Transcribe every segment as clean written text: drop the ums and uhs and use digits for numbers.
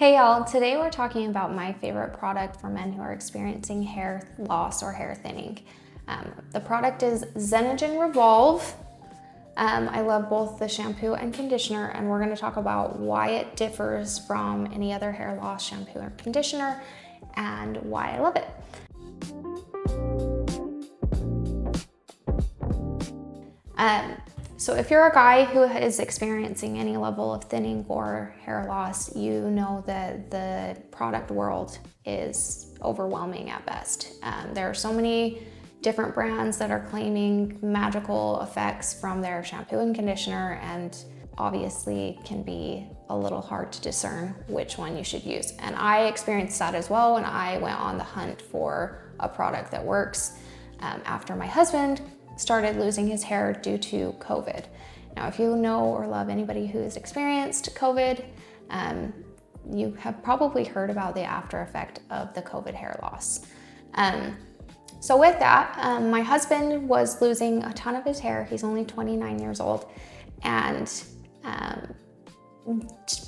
Hey y'all, today we're talking about my favorite product for men who are experiencing hair loss or hair thinning. The product is Zenogen Revolve. I love both the shampoo and conditioner, and we're going to talk about why it differs from any other hair loss shampoo or conditioner and why I love it. So if you're a guy who is experiencing any level of thinning or hair loss, you know that the product world is overwhelming at best. There are so many different brands that are claiming magical effects from their shampoo and conditioner, and obviously can be a little hard to discern which one you should use. And I experienced that as well when I went on the hunt for a product that works after my husband started losing his hair due to COVID. Now, if you know or love anybody who has experienced COVID, you have probably heard about the after effect of the COVID hair loss. So with that, my husband was losing a ton of his hair. He's only 29 years old, and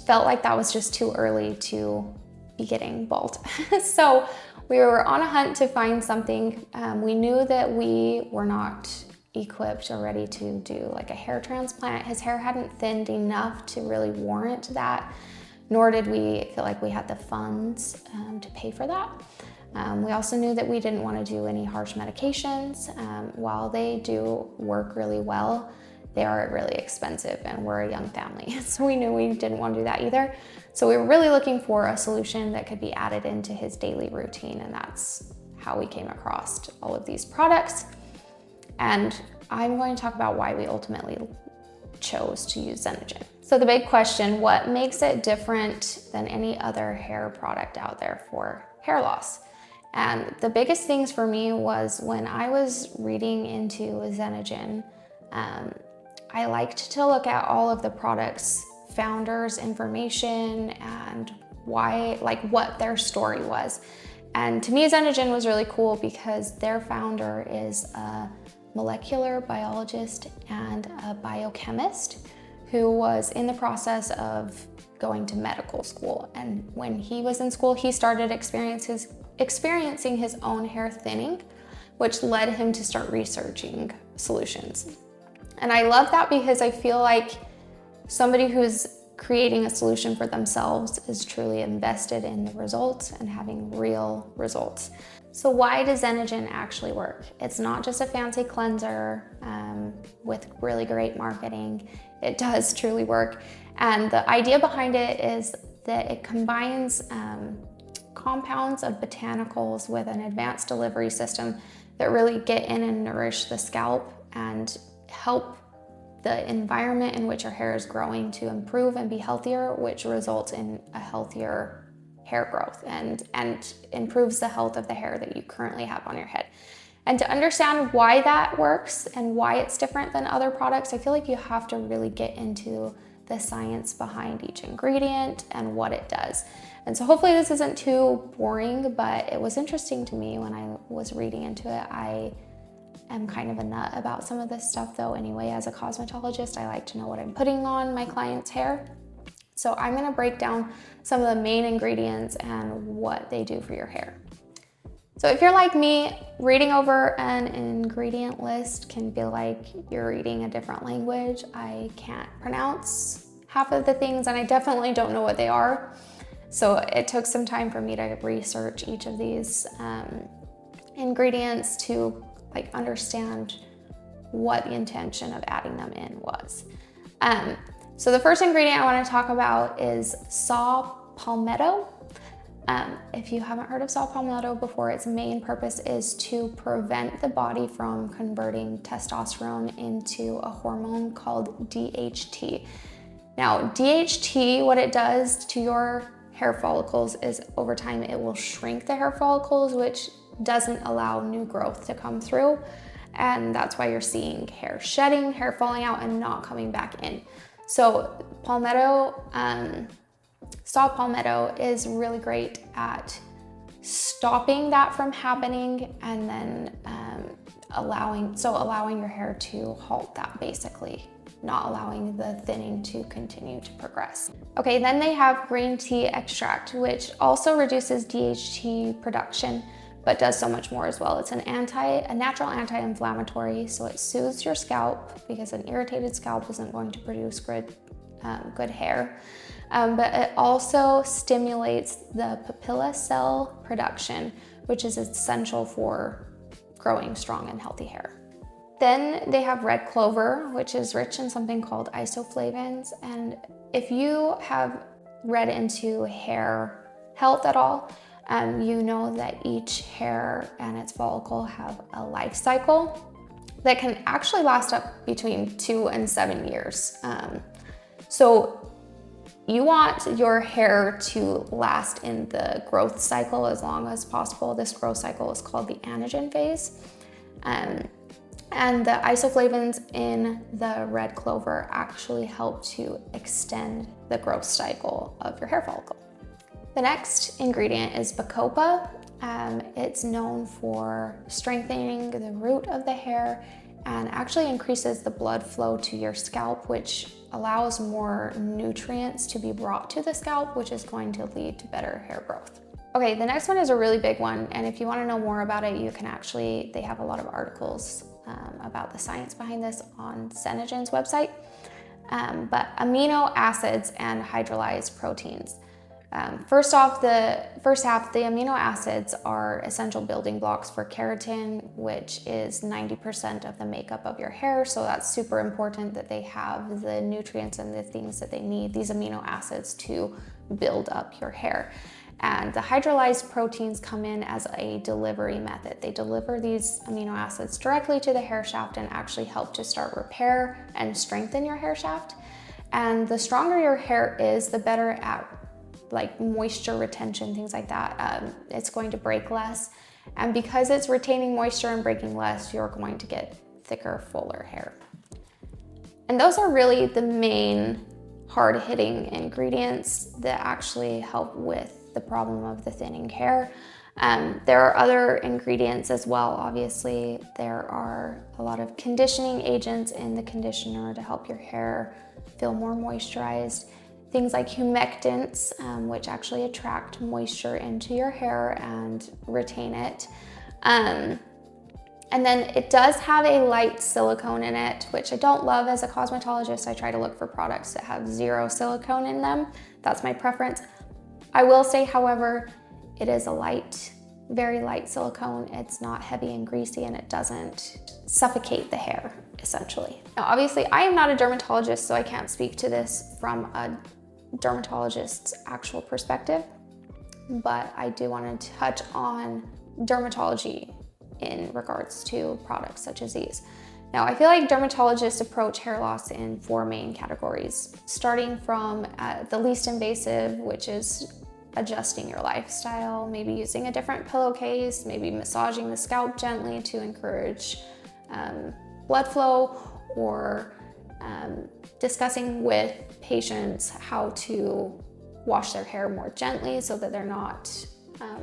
felt like that was just too early to be getting bald. So we were on a hunt to find something. We knew that we were not equipped or ready to do like a hair transplant. His hair hadn't thinned enough to really warrant that, nor did we feel like we had the funds to pay for that. We also knew that we didn't want to do any harsh medications. While they do work really well, they are really expensive, and we're a young family. So we knew we didn't want to do that either. So we were really looking for a solution that could be added into his daily routine, and that's how we came across all of these products. And I'm going to talk about why we ultimately chose to use Zenagen. So the big question, what makes it different than any other hair product out there for hair loss? And the biggest things for me was when I was reading into Zenagen, I liked to look at all of the products' founders' information and why, like what their story was. And to me, Zenagen was really cool because their founder is a molecular biologist and a biochemist who was in the process of going to medical school. And when he was in school, he started experiencing his own hair thinning, which led him to start researching solutions. And I love that because I feel like somebody who's creating a solution for themselves is truly invested in the results and having real results. So why does Zenagen actually work? It's not just a fancy cleanser with really great marketing. It does truly work. And the idea behind it is that it combines compounds of botanicals with an advanced delivery system that really get in and nourish the scalp and help the environment in which your hair is growing to improve and be healthier, which results in a healthier hair growth and improves the health of the hair that you currently have on your head. And to understand why that works and why it's different than other products, I feel like you have to really get into the science behind each ingredient and what it does. And so hopefully this isn't too boring, but it was interesting to me when I was reading into it. I am kind of a nut about some of this stuff though anyway. As a cosmetologist, I like to know what I'm putting on my client's hair. So I'm gonna break down some of the main ingredients and what they do for your hair. So if you're like me, reading over an ingredient list can feel like you're reading a different language. I can't pronounce half of the things, and I definitely don't know what they are. So it took some time for me to research each of these ingredients to understand what the intention of adding them in was. So the first ingredient I want to talk about is saw palmetto. If you haven't heard of saw palmetto before, its main purpose is to prevent the body from converting testosterone into a hormone called DHT. Now, DHT, what it does to your hair follicles is over time it will shrink the hair follicles, which doesn't allow new growth to come through. And that's why you're seeing hair shedding, hair falling out and not coming back in. So palmetto, saw palmetto is really great at stopping that from happening and then allowing your hair to halt that basically. not allowing the thinning to continue to progress. Okay, then they have green tea extract, which also reduces DHT production, but does so much more as well. It's a natural anti-inflammatory, so it soothes your scalp because an irritated scalp isn't going to produce good hair. But it also stimulates the papilla cell production, which is essential for growing strong and healthy hair. Then they have red clover, which is rich in something called isoflavones. And if you have read into hair health at all, you know that each hair and its follicle have a life cycle that can actually last up between 2 and 7 years. So you want your hair to last in the growth cycle as long as possible. This growth cycle is called the anagen phase. And the isoflavones in the red clover actually help to extend the growth cycle of your hair follicle. The next ingredient is bakopa. It's known for strengthening the root of the hair and actually increases the blood flow to your scalp, which allows more nutrients to be brought to the scalp, which is going to lead to better hair growth. Okay, the next one is a really big one, and if you want to know more about it, they have a lot of articles about the science behind this on Zenagen's website. But amino acids and hydrolyzed proteins. First off, the first half, the amino acids are essential building blocks for keratin, which is 90% of the makeup of your hair. So that's super important that they have the nutrients and the things that they need, these amino acids, to build up your hair. And the hydrolyzed proteins come in as a delivery method. They deliver these amino acids directly to the hair shaft and actually help to start repair and strengthen your hair shaft. And the stronger your hair is, the better at like moisture retention, things like that. It's going to break less. And because it's retaining moisture and breaking less, you're going to get thicker, fuller hair. And those are really the main hard-hitting ingredients that actually help with the problem of the thinning hair. There are other ingredients as well. Obviously, there are a lot of conditioning agents in the conditioner to help your hair feel more moisturized. Things like humectants, which actually attract moisture into your hair and retain it. And then it does have a light silicone in it, which I don't love as a cosmetologist. I try to look for products that have 0 silicone in them. That's my preference. I will say, however, it is a light, very light silicone. It's not heavy and greasy, and it doesn't suffocate the hair, essentially. Now, obviously, I am not a dermatologist, so I can't speak to this from a dermatologist's actual perspective, but I do want to touch on dermatology in regards to products such as these. Now, I feel like dermatologists approach hair loss in 4 main categories, starting from the least invasive, which is adjusting your lifestyle, maybe using a different pillowcase, maybe massaging the scalp gently to encourage blood flow, or discussing with patients how to wash their hair more gently so that they're not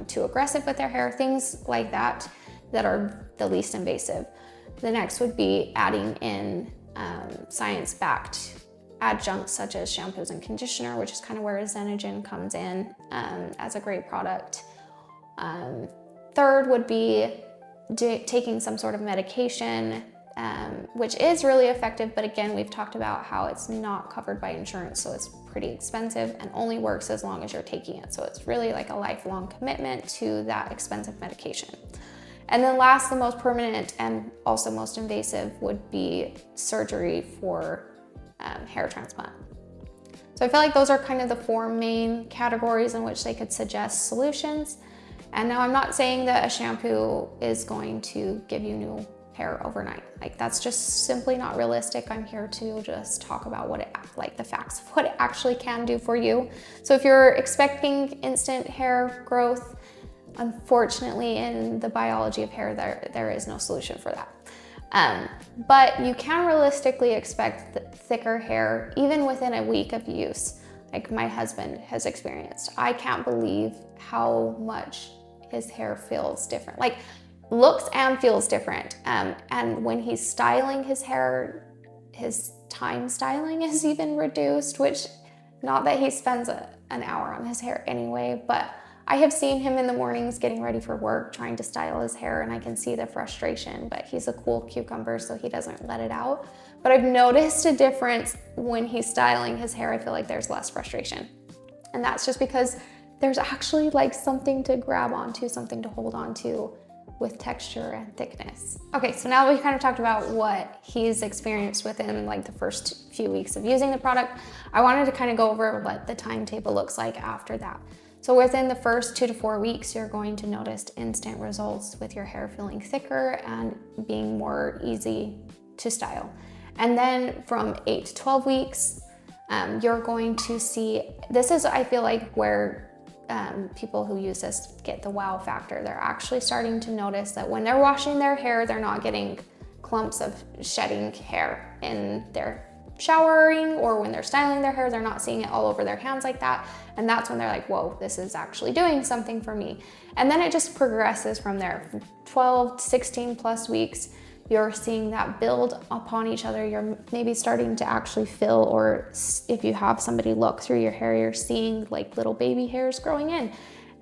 too aggressive with their hair, things like that that are the least invasive. The next would be adding in science-backed adjuncts such as shampoos and conditioner, which is kind of where Zenagen comes in as a great product. Third would be taking some sort of medication, which is really effective, but again, we've talked about how it's not covered by insurance, so it's pretty expensive and only works as long as you're taking it. So it's really like a lifelong commitment to that expensive medication. And then last, the most permanent and also most invasive would be surgery for hair transplant. So I feel like those are kind of the 4 main categories in which they could suggest solutions. And now I'm not saying that a shampoo is going to give you new hair overnight. Like, that's just simply not realistic. I'm here to just talk about the facts of what it actually can do for you. So if you're expecting instant hair growth, unfortunately, in the biology of hair, there is no solution for that. But you can realistically expect thicker hair even within a week of use, like my husband has experienced. I can't believe how much his hair feels different, like looks and feels different. And when he's styling his hair, his time styling is even reduced, which, not that he spends an hour on his hair anyway, but I have seen him in the mornings getting ready for work, trying to style his hair, and I can see the frustration, but he's a cool cucumber, so he doesn't let it out. But I've noticed a difference when he's styling his hair. I feel like there's less frustration. And that's just because there's actually like something to grab onto, something to hold onto with texture and thickness. Okay, so now that we kind of talked about what he's experienced within like the first few weeks of using the product, I wanted to kind of go over what the timetable looks like after that. So within the first 2 to 4 weeks, you're going to notice instant results with your hair feeling thicker and being more easy to style. And then from 8 to 12 weeks, you're going to see, this is, I feel like, where people who use this get the wow factor. They're actually starting to notice that when they're washing their hair, they're not getting clumps of shedding hair in their showering, or when they're styling their hair, they're not seeing it all over their hands like that. And that's when they're like, whoa, this is actually doing something for me. And then it just progresses from there. From 12 to 16 plus weeks, you're seeing that build upon each other. You're maybe starting to actually fill, or if you have somebody look through your hair, you're seeing like little baby hairs growing in.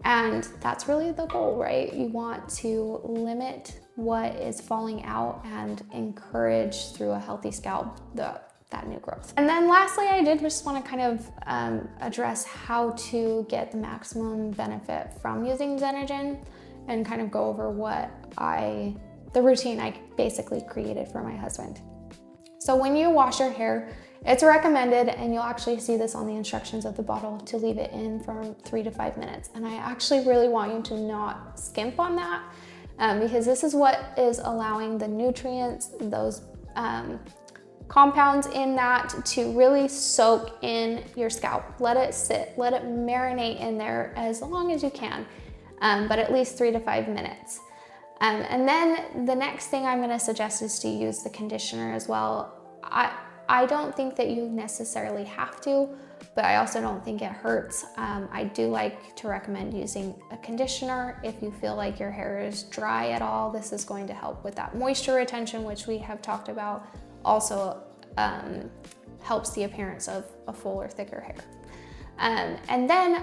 And that's really the goal, right? You want to limit what is falling out and encourage through a healthy scalp that new growth. And then lastly, I did just want to kind of address how to get the maximum benefit from using Zenagen, and kind of go over the routine I basically created for my husband. So when you wash your hair, it's recommended, and you'll actually see this on the instructions of the bottle, to leave it in for 3 to 5 minutes. And I actually really want you to not skimp on that, because this is what is allowing the nutrients, those compounds in that, to really soak in your scalp. Let it sit, let it marinate in there as long as you can, but at least 3 to 5 minutes. And then the next thing I'm gonna suggest is to use the conditioner as well. I don't think that you necessarily have to, but I also don't think it hurts. I do like to recommend using a conditioner if you feel like your hair is dry at all. This is going to help with that moisture retention, which we have talked about. Also helps the appearance of a fuller, thicker hair. And then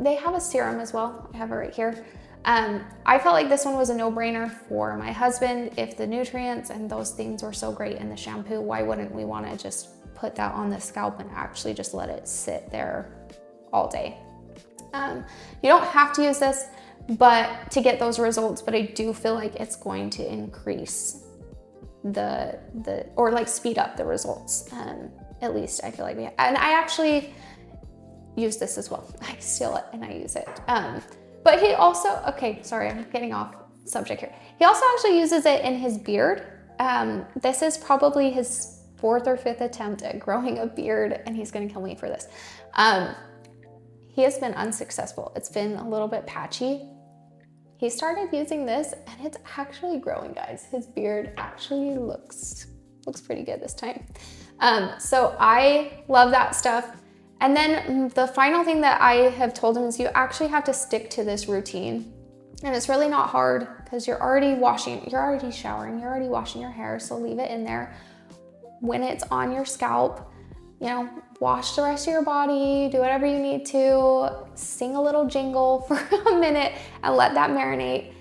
they have a serum as well. I have it right here. I felt like this one was a no-brainer for my husband. If the nutrients and those things were so great in the shampoo, why wouldn't we want to just put that on the scalp and actually just let it sit there all day? You don't have to use this to get those results, but I do feel like it's going to increase or like speed up the results. At least I feel like and I actually use this as well. I steal it and I use it. But he also, okay, sorry, I'm getting off subject here. He also actually uses it in his beard. This is probably his 4th or 5th attempt at growing a beard, and he's gonna kill me for this. He has been unsuccessful. It's been a little bit patchy. He started using this and it's actually growing, guys. His beard actually looks pretty good this time. So I love that stuff. And then the final thing that I have told him is you actually have to stick to this routine. And it's really not hard, because you're already showering, you're already washing your hair, so leave it in there. When it's on your scalp, wash the rest of your body, do whatever you need to, sing a little jingle for a minute and let that marinate,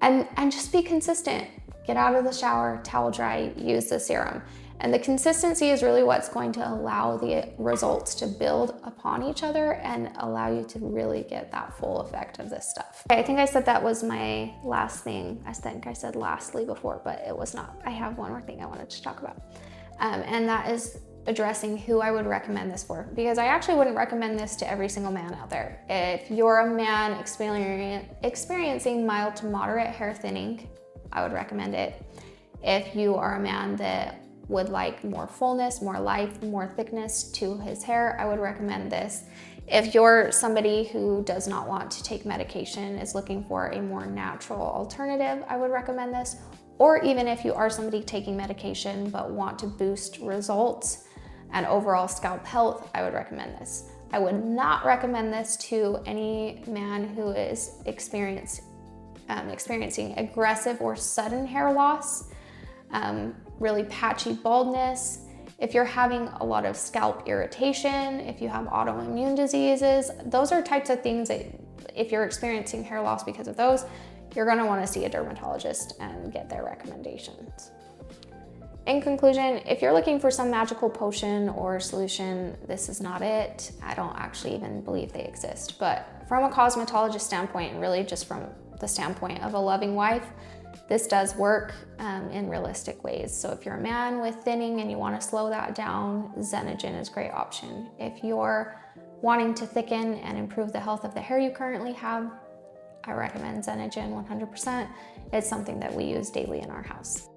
and just be consistent. Get out of the shower, towel dry, use the serum. And the consistency is really what's going to allow the results to build upon each other and allow you to really get that full effect of this stuff. Okay, I think I said that was my last thing. I think I said lastly before, but it was not. I have one more thing I wanted to talk about. And that is addressing who I would recommend this for, because I actually wouldn't recommend this to every single man out there. If you're a man experiencing mild to moderate hair thinning, I would recommend it. If you are a man that would like more fullness, more life, more thickness to his hair, I would recommend this. If you're somebody who does not want to take medication, is looking for a more natural alternative, I would recommend this. Or even if you are somebody taking medication but want to boost results and overall scalp health, I would recommend this. I would not recommend this to any man who is experiencing aggressive or sudden hair loss, really patchy baldness. If you're having a lot of scalp irritation, if you have autoimmune diseases, those are types of things that if you're experiencing hair loss because of those, you're gonna wanna see a dermatologist and get their recommendations. In conclusion, if you're looking for some magical potion or solution, this is not it. I don't actually even believe they exist. But from a cosmetologist standpoint, and really just from the standpoint of a loving wife, this does work in realistic ways. So if you're a man with thinning and you want to slow that down, Zenagen is a great option. If you're wanting to thicken and improve the health of the hair you currently have, I recommend Zenagen 100%. It's something that we use daily in our house.